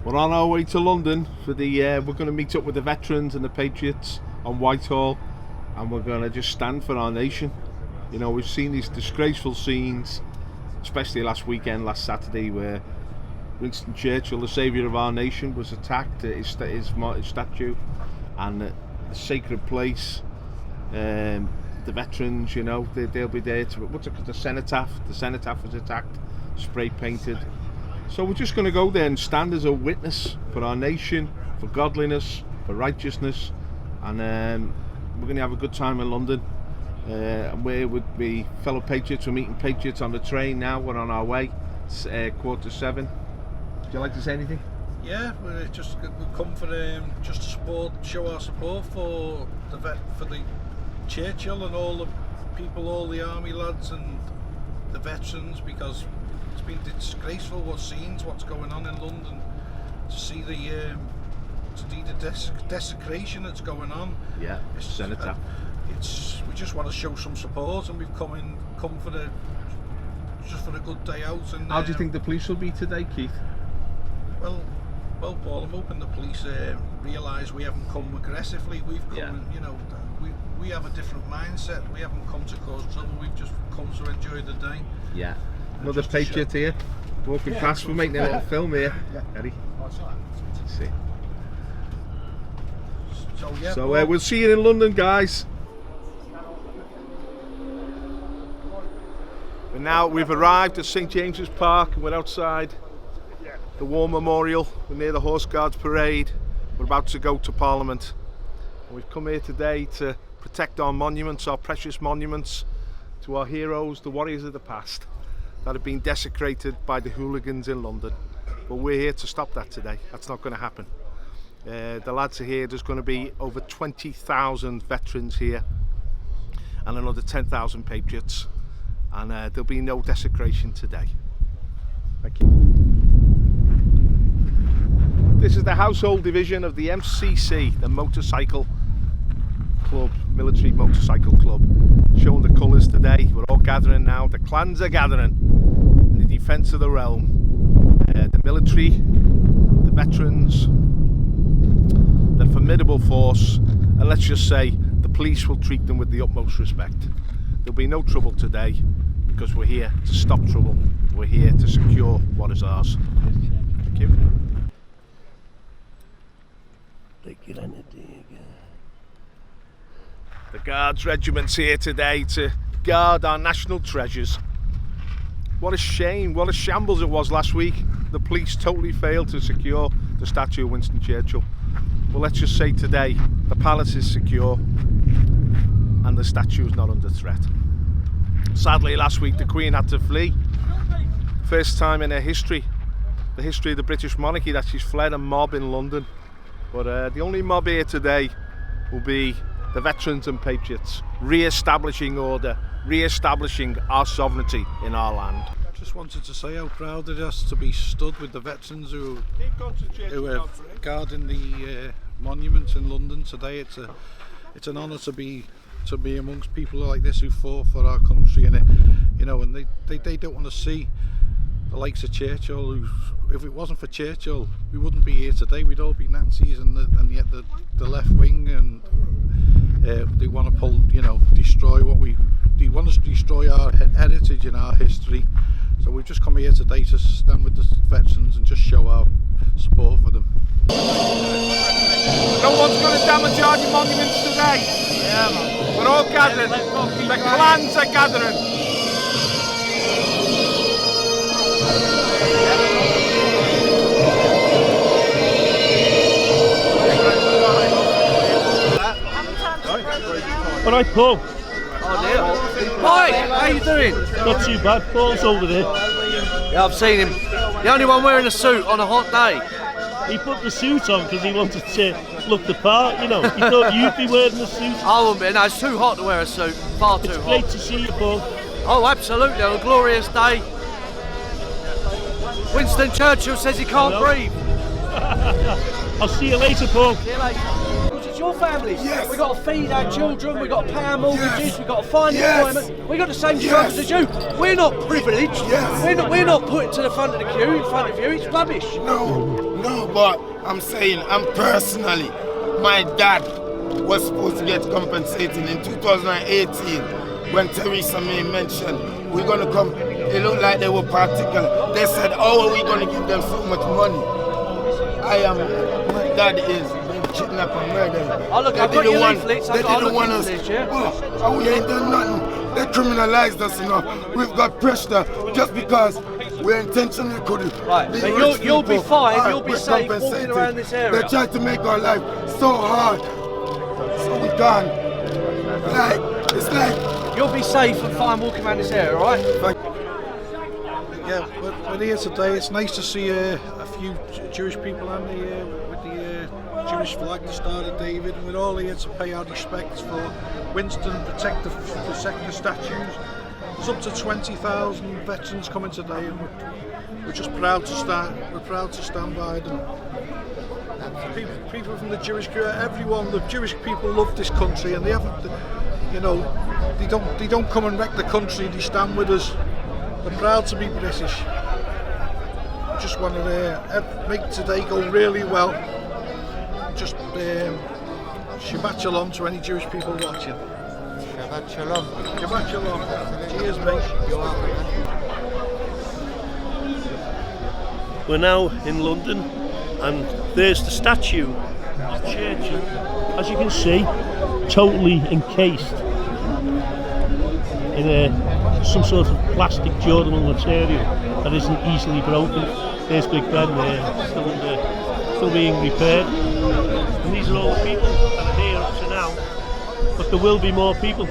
We're on our way to London for the. We're going to meet up with the veterans and the patriots on Whitehall, and we're going to just stand for our nation. You know, we've seen these disgraceful scenes, especially last Saturday, where Winston Churchill, the saviour of our nation, was attacked at his statue, and the sacred place. The veterans, you know, they'll be there to. What's it called? The Cenotaph. The Cenotaph was attacked, spray painted. So we're just going to go there and stand as a witness for our nation, for godliness, for righteousness, and we're going to have a good time in London. And we're with the fellow patriots. We're meeting patriots on the train now. We're on our way. It's 6:45. Would you like to say anything? Yeah, we've come for just to show our support for the Churchill and all the people, all the army lads and the veterans, because it's been disgraceful what's going on in London. To see the desecration that's going on. Yeah, it's Cenotaph. We just want to show some support, and we've come for a good day out. And how do you think the police will be today, Keith? Well, Paul, I'm hoping the police realise we haven't come aggressively. We've come, you know, we have a different mindset. We haven't come to cause trouble. We've just come to enjoy the day. Yeah. Another patriot here, walking past. We're making a little film here, Eddie. Let's see. So we'll see you in London, guys. And now we've arrived at St James's Park, and we're outside the War Memorial. We're near the Horse Guards Parade. We're about to go to Parliament. And we've come here today to protect our monuments, our precious monuments, to our heroes, the warriors of the past, that have been desecrated by the hooligans in London. But we're here to stop that today. That's not going to happen. The lads are here. There's going to be over 20,000 veterans here and another 10,000 patriots, and there'll be no desecration today. Thank you. This is the household division of the MCC, the motorcycle club, military motorcycle club, showing the colours today. We're all gathering now. The clans are gathering in the defence of the realm. The military, the veterans, the formidable force, and let's just say the police will treat them with the utmost respect. There'll be no trouble today, because we're here to stop trouble. We're here to secure what is ours. Thank you. The Guards Regiment's here today to guard our national treasures. What a shame, what a shambles it was last week. The police totally failed to secure the statue of Winston Churchill. Well, let's just say today the palace is secure and the statue is not under threat. Sadly, last week the Queen had to flee. First time in her history, the history of the British monarchy, that she's fled a mob in London. But the only mob here today will be the veterans and patriots, re-establishing order, re-establishing our sovereignty in our land. I just wanted to say how proud it is to be stood with the veterans who are guarding the monuments in London today. It's an honour to be amongst people like this who fought for our country, and they don't want to see the likes of Churchill. Who, if it wasn't for Churchill, we wouldn't be here today. We'd all be Nazis, and yet the left wing and they want to destroy they want to destroy our heritage and our history. So we've just come here today to stand with the veterans and just show our support for them. No one's going to damage our monuments today. Yeah, man. We're all gathering. The clans are gathering. All right, Paul. Hi, how you doing? Not too bad. Paul's over there. Yeah, I've seen him. The only one wearing a suit on a hot day. He put the suit on because he wanted to look the part, you know. He thought you'd be wearing the suit. I wouldn't be. No, it's too hot to wear a suit. Far too hot. It's great to see you, Paul. Oh, absolutely. On a glorious day. Winston Churchill says he can't breathe. I'll see you later, Paul. See you later. your families. Yes. We've got to feed our children, we've got to pay our mortgages, Yes. we've got to find Yes. employment. We've got the same struggles as you. We're not privileged. Yes. We're not put to the front of the queue in front of you. It's rubbish. No, but I'm saying, personally, my dad was supposed to get compensated in 2018 when Theresa May mentioned we're going to come. It looked like they were particular. They said, how are we going to give them so much money? My dad is being kidnapped and murdered. Oh, look, I've got your leaflets. They didn't want us. Oh, we ain't done nothing. They criminalized us enough. We've got pressure just because we intentionally couldn't. Right, but you'll be fine, you'll be safe walking around this area. They tried to make our life so hard, so we can't. It's like... You'll be safe and fine walking around this area, alright? Yeah, we're here today. It's nice to see a few Jewish people with the Jewish flag, the Star of David, and we're all here to pay our respects for Winston, protect the statues. There's up to 20,000 veterans coming today, and we're just proud to stand by them. People from the Jewish everyone, the Jewish people love this country, and they haven't, they don't come and wreck the country. They stand with us. They're proud to be British. Just want to make today go really well. Just Shabbat Shalom to any Jewish people watching. Shabbat Shalom. Shabbat Shalom. Cheers, mate. We're now in London, and there's the statue of Churchill. As you can see, totally encased in some sort of plastic durable material that isn't easily broken. There's Big Ben there, still being repaired. And these are all the people that are here up to now, but there will be more people.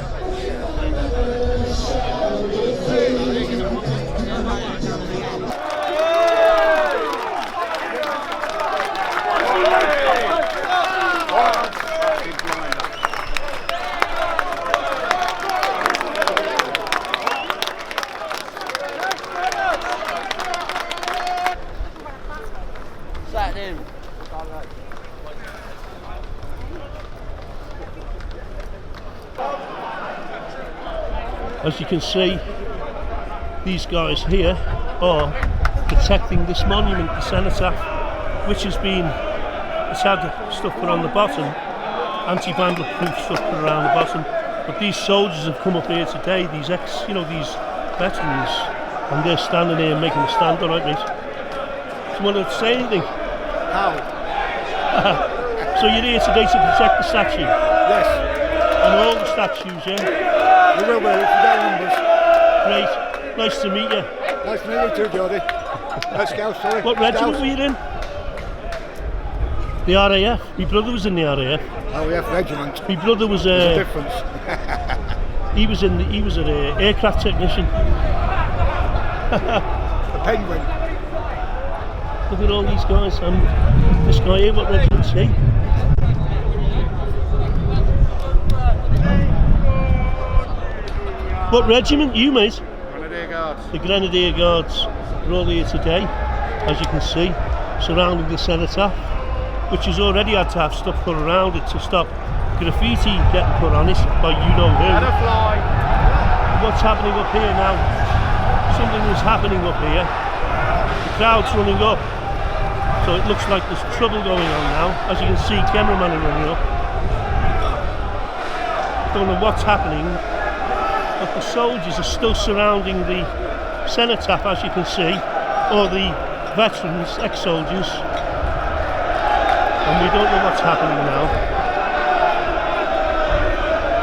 As you can see, these guys here are protecting this monument, the Cenotaph, which has it's had stuff put on the bottom, anti-vandal proof stuff put around the bottom. But these soldiers have come up here today, these these veterans, and they're standing here making a stand. All right, mate. Do you want to say anything? How? So you're here today to protect the statue? Yes. And all the statues, yeah? We will be, if you get numbers. Great. Nice to meet you. Nice to meet you too, Geordie. Scouts, sorry. What regiment were you in? The RAF. My brother was in the RAF. RAF regiment. My brother was There's a difference. he was an aircraft technician. The Penguin. Look at all these guys, and this guy here, what regiment's he? What regiment? You, mate? Grenadier Guards. The Grenadier Guards. We're all here today, as you can see, surrounding the Cenotaph, which has already had to have stuff put around it to stop graffiti getting put on it by you-know-who. What's happening up here now? Something is happening up here. The crowd's running up. So it looks like there's trouble going on now. As you can see, cameramen are running up. Don't know what's happening, but the soldiers are still surrounding the Cenotaph, as you can see, or the veterans, ex-soldiers, and we don't know what's happening now.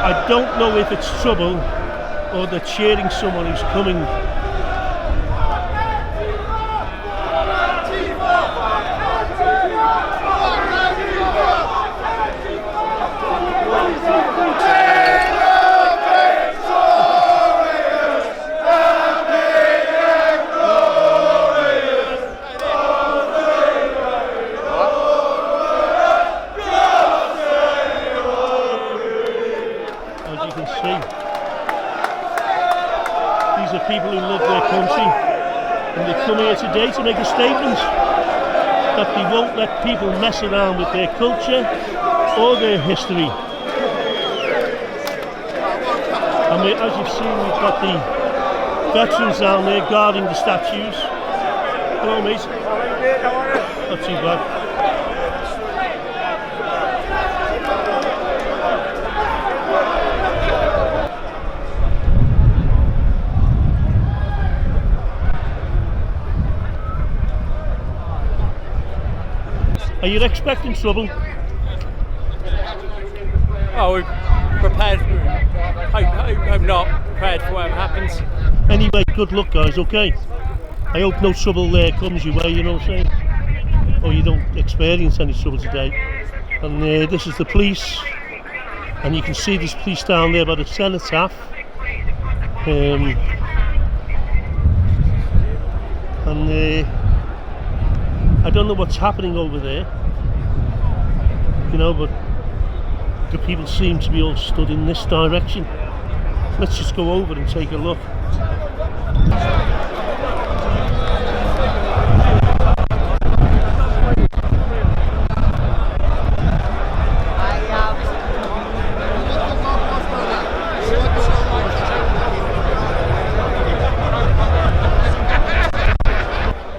I don't know if it's trouble or they're cheering someone who's coming. People who love their country, and they come here today to make a statement that they won't let people mess around with their culture, all their history. And as you've seen, we've got the veterans down there guarding the statues. Hello, mate. Not too bad. Are you expecting trouble? Oh, we're prepared. Hope not. Prepared for whatever happens. Anyway, good luck, guys, okay? I hope no trouble there comes your way, you know what I'm saying? Or you don't experience any trouble today. And this is the police. And you can see there's police down there by the Cenotaph. I don't know what's happening over there, you know, but the people seem to be all stood in this direction. Let's just go over and take a look.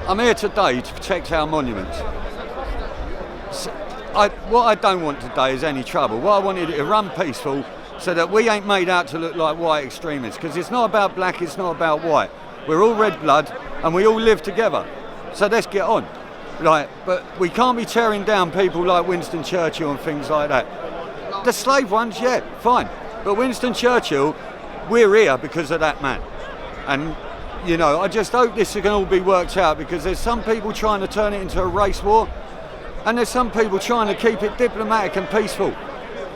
I'm here today to protect our monuments. What I don't want today is any trouble. What I wanted to run peaceful so that we ain't made out to look like white extremists, because it's not about black, it's not about white. We're all red blood and we all live together. So let's get on. But we can't be tearing down people like Winston Churchill and things like that. The slave ones, yeah, fine. But Winston Churchill, we're here because of that man. And you know, I just hope this can all be worked out, because there's some people trying to turn it into a race war, and there's some people trying to keep it diplomatic and peaceful.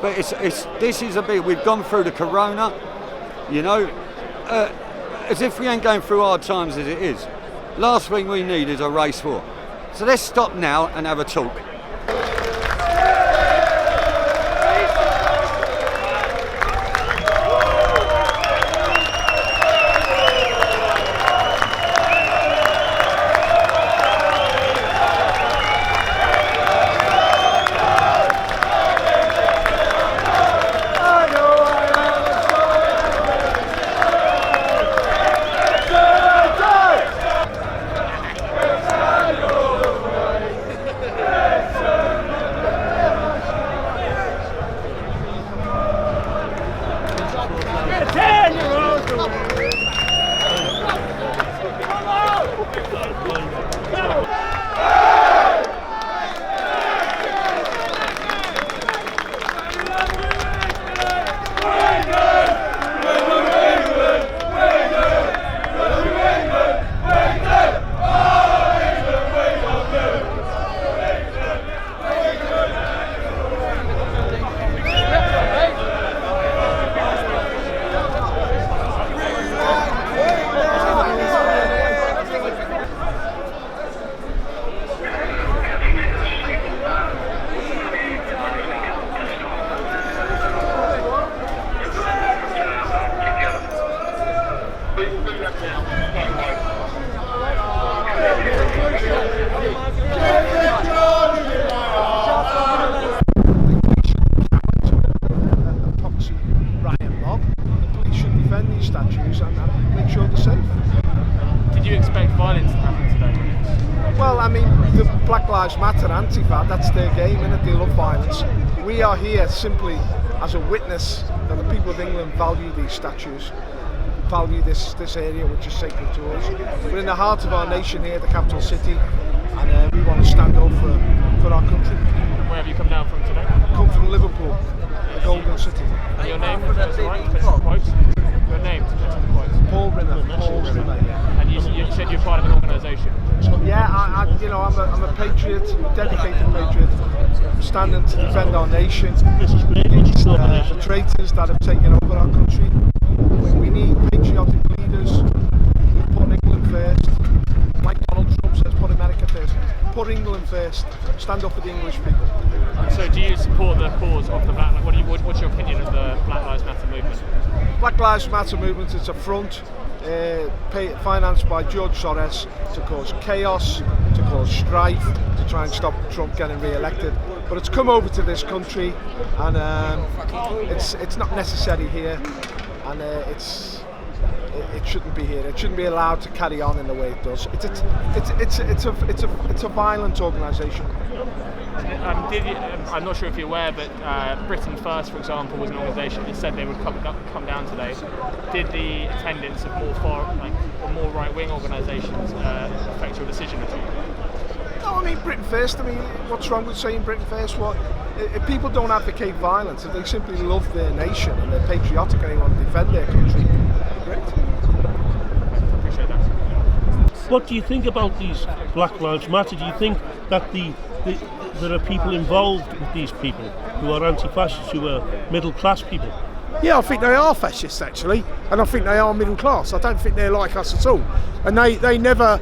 But this is a bit. We've gone through the corona, you know, as if we ain't going through hard times as it is. Last thing we need is a race war. So let's stop now and have a talk. Black Lives Matter, Antifa, that's their game, innit? They love violence. We are here simply as a witness that the people of England value these statues, value this area which is sacred to us. We're in the heart of our nation here, the capital city, and we want to stand up for our country. Where have you come down from today? Come from Liverpool, the Golden City. And your name, if that's right, your name, Paul Rinner, yeah. And you said you're part of an organisation? Yeah, I'm a patriot, dedicated patriot, standing to defend our nation against the traitors that have taken over our country. We need patriotic leaders who put England first. Like Donald Trump says, put America first. Put England first. Stand up for the English people. So, do you support the cause of the Black? What's your opinion of the Black Lives Matter movement? Black Lives Matter movement is a front financed by George Soros to cause chaos, to cause strife, to try and stop Trump getting re-elected. But it's come over to this country, and it's not necessary here, and it shouldn't be here. It shouldn't be allowed to carry on in the way it does. It's a violent organisation. I'm not sure if you're aware, but Britain First, for example, was an organisation that said they would come down today. Did the attendance of more right-wing organisations affect your decision at all? No, I mean Britain First. I mean, what's wrong with saying Britain First? What if people don't advocate violence? If they simply love their nation and they're patriotic and they want to defend their country, great. Appreciate that. What do you think about these Black Lives Matter? Do you think that there are people involved with these people who are anti-fascists, who are middle-class people? Yeah, I think they are fascists actually, and I think they are middle class. I don't think they're like us at all, and they never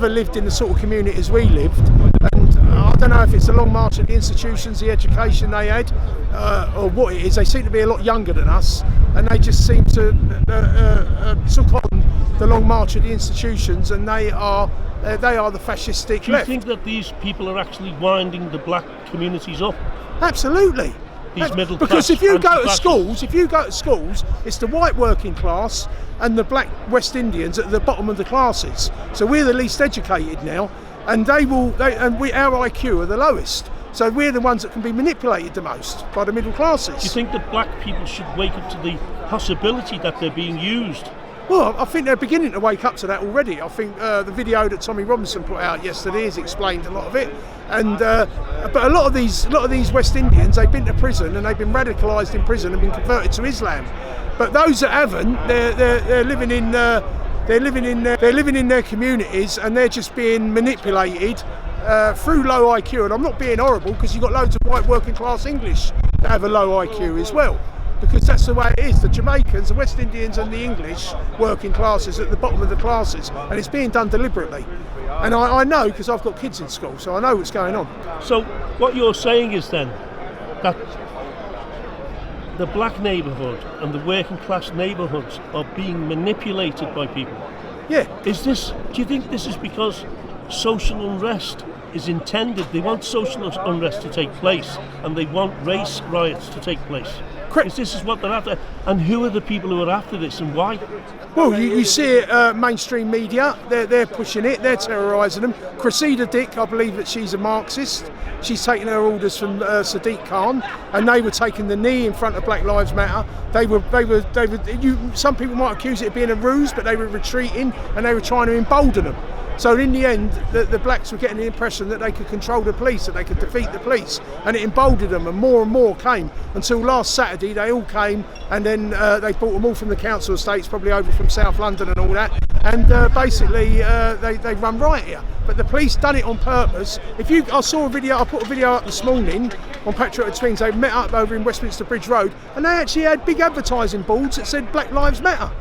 lived in the sort of communities we lived. And I don't know if it's the long march of the institutions, the education they had, or what it is. They seem to be a lot younger than us, and they just seem to took on the long march of the institutions, and they are the fascistic Do you left. think that these people are actually winding the black communities up? Absolutely. These middle because class if you go to anti-fascists? schools, it's the white working class and the black West Indians at the bottom of the classes. So we're the least educated now, and our IQ are the lowest. So we're the ones that can be manipulated the most by the middle classes. Do you think that black people should wake up to the possibility that they're being used? Well, I think they're beginning to wake up to that already. I think the video that Tommy Robinson put out yesterday has explained a lot of it. And but a lot of these West Indians, they've been to prison and they've been radicalised in prison and been converted to Islam. But those that haven't, they're living in their communities, and they're just being manipulated through low IQ. And I'm not being horrible, because you've got loads of white working class English that have a low IQ as well. Because that's the way it is. The Jamaicans, the West Indians and the English working classes at the bottom of the classes, and it's being done deliberately. And I know, because I've got kids in school, so I know what's going on. So what you're saying is then that the black neighbourhood and the working class neighbourhoods are being manipulated by people? Yeah. Do you think this is because social unrest is intended? They want social unrest to take place, and they want race riots to take place. Correct. This is what they're after. And who are the people who are after this, and why? Well, you see it, mainstream media, they're pushing it, they're terrorising them. Cressida Dick, I believe that she's a Marxist. She's taking her orders from Sadiq Khan, and they were taking the knee in front of Black Lives Matter. Some people might accuse it of being a ruse, but they were retreating and they were trying to embolden them. So in the end, the blacks were getting the impression that they could control the police, that they could defeat the police, and it emboldened them, and more came, until last Saturday they all came, and then they brought them all from the council estates, probably over from South London and all that, and basically they run riot here. But the police done it on purpose. I saw a video, I put a video up this morning on Patriotic Twins. They met up over in Westminster Bridge Road, and they actually had big advertising boards that said Black Lives Matter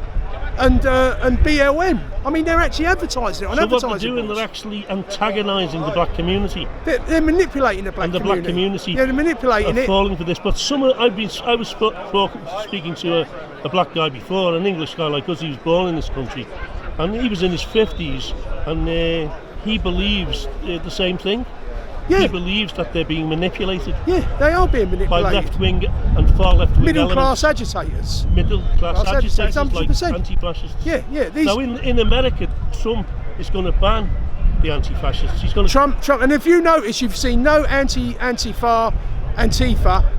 and BLM. I mean, they're actually advertising it on advertising boards. So what they're doing, they're actually antagonising the black community. They're manipulating the black community. And the black community. Yeah, they're manipulating it. Falling for this. But I was speaking to a black guy before, an English guy like us. He was born in this country, and he was in his 50s, and he believes the same thing. Yeah. He believes that they're being manipulated. Yeah, they are being manipulated. By left-wing and far left-wing middle-class agitators. Middle-class agitators 100%. like anti-fascists. Yeah. So in America, Trump is going to ban the anti-fascists. He's going to Trump. And if you notice, you've seen no Antifa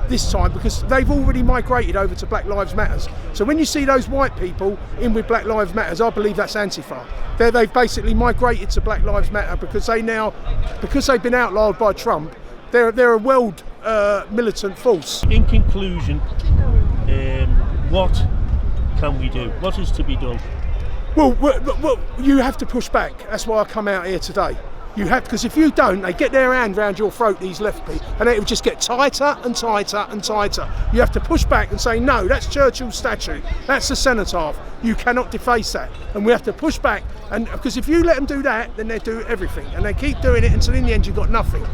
this time, because they've already migrated over to Black Lives Matters. So when you see those white people in with Black Lives Matters, I believe that's Antifa. They've basically migrated to Black Lives Matter because they've been outlawed by Trump. They're a world militant force. In conclusion, what can we do? What is to be done? Well, you have to push back. That's why I come out here today. You have, because if you don't, they get their hand round your throat, these left people, and it will just get tighter and tighter and tighter. You have to push back and say, no, that's Churchill's statue, that's the Cenotaph, you cannot deface that. And we have to push back, and because if you let them do that, then they do everything, and they keep doing it until in the end you've got nothing.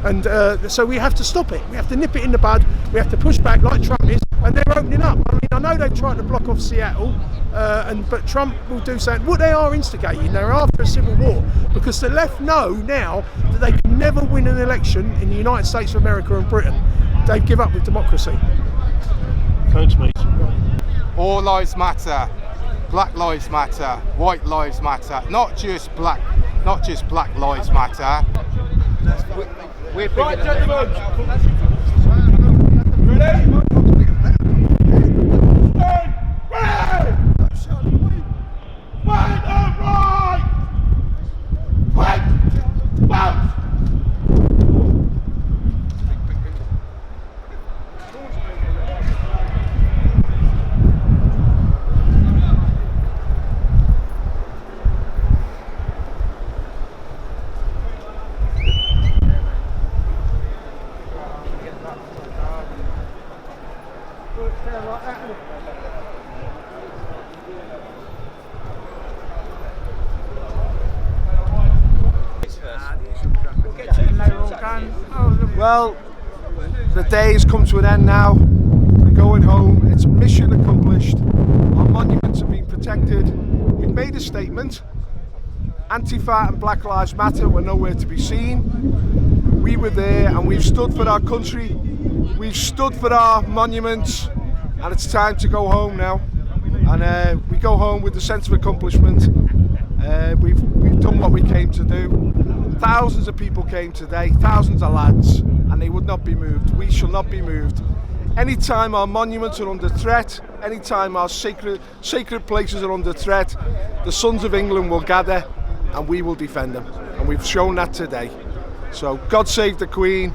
And so we have to stop it. We have to nip it in the bud. We have to push back like Trump is, and they're opening up. I mean, I know they've tried to block off Seattle, but Trump will do something. What they are instigating, they're after a civil war, because the left know now that they can never win an election in the United States of America and Britain. They give up with democracy. Thanks, mate. All lives matter. Black lives matter. White lives matter. Not just black lives matter. We're right, gentlemen. Ready? Well, the day has come to an end now. We're going home. It's mission accomplished. Our monuments have been protected. We've made a statement. Antifa and Black Lives Matter were nowhere to be seen. We were there and we've stood for our country. We've stood for our monuments, and it's time to go home now. And we go home with a sense of accomplishment. We've done what we came to do. Thousands of people came today, thousands of lads, and they would not be moved. We shall not be moved. Anytime our monuments are under threat, anytime our sacred places are under threat, the sons of England will gather and we will defend them. And we've shown that today. So God save the Queen.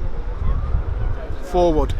Forward.